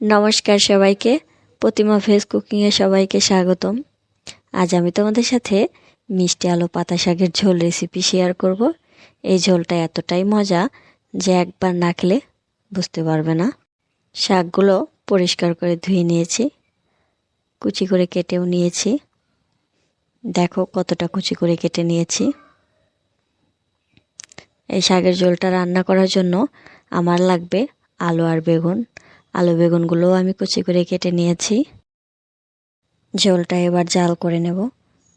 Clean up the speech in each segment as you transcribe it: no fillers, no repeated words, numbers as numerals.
নমস্কার সবাইকে, প্রতিমা ভেজ কুকিংয়ে সবাইকে স্বাগতম। আজ আমি তোমাদের সাথে মিষ্টি আলু পাতা শাকের ঝোল রেসিপি শেয়ার করব। এই ঝোলটা এতটাই মজা যে একবার না খেলে বুঝতে পারবে না। শাকগুলো পরিষ্কার করে ধুয়ে নিয়েছি, কুচি করে কেটেও নিয়েছি। দেখো কতটা কুচি করে কেটে নিয়েছি। এই শাকের ঝোলটা রান্না করার জন্য আমার লাগবে আলু আর বেগুন। আলু বেগুনগুলোও আমি কুচি করে কেটে নিয়েছি। ঝোলটা এবার জাল করে নেব,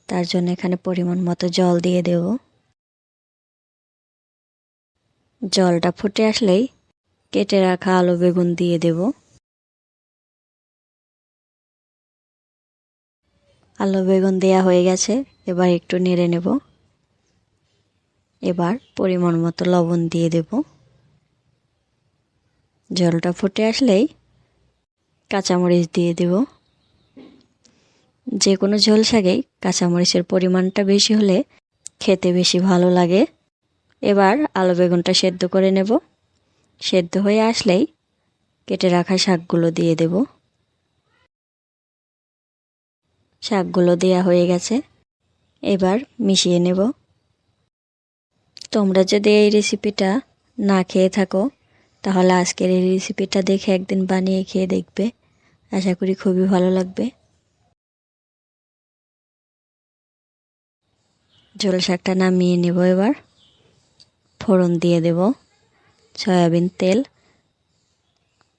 তার জন্য এখানে পরিমাণ মতো জল দিয়ে দেব। জলটা ফুটে আসলেই কেটে রাখা আলু বেগুন দিয়ে দেব। আলু বেগুন দেয়া হয়ে গেছে, এবার একটু নেড়ে নেব। এবার পরিমাণ মতো লবণ দিয়ে দেব। জলটা ফুটে আসলেই কাঁচামরিচ দিয়ে দেব। যে কোনো ঝোল শাকেই কাঁচামরিচের পরিমাণটা বেশি হলে খেতে বেশি ভালো লাগে। এবার আলু বেগুনটা সেদ্ধ করে নেব। সেদ্ধ হয়ে আসলেই কেটে রাখা শাকগুলো দিয়ে দেব। শাকগুলো দেয়া হয়ে গেছে, এবার মিশিয়ে নেব। তোমরা যদি এই রেসিপিটা না খেয়ে থাকো তাহলে আজকের এই রেসিপিটা দেখে একদিন বানিয়ে খেয়ে দেখবে, আশা করি খুবই ভালো লাগবে। ঝোল শাকটা নামিয়ে নেব। এবার ফোড়ন দিয়ে দেব। সয়াবিন তেল,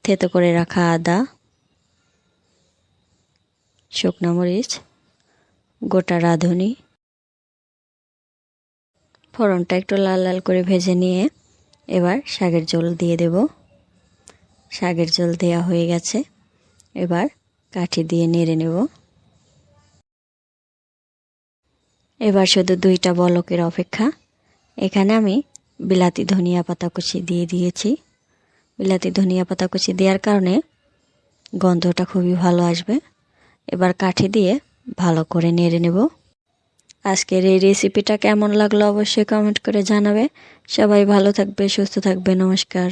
থেতো করে রাখা আদা, শুকনো মরিচ, গোটা রাঁধুনি। ফোড়নটা একটু লাল লাল করে ভেজে নিয়ে এবার শাকের ঝোল দিয়ে দেব। শাকের ঝোল দেওয়া হয়ে গেছে, এবার কাঠি দিয়ে নেড়ে নেব। এবার শুধু 2টা বলকের অপেক্ষা। এখানে আমি বিলাতি ধনিয়া পাতা কুচি দিয়ে দিয়েছি। বিলাতি ধনিয়া পাতা কুচি দেওয়ার কারণে গন্ধটা খুবই ভালো আসবে। এবার কাঠি দিয়ে ভালো করে নেড়ে নেব। আজকের এই রেসিপিটা কেমন লাগলো অবশ্যই কমেন্ট করে জানাবে। সবাই ভালো থাকবে, সুস্থ থাকবে। নমস্কার।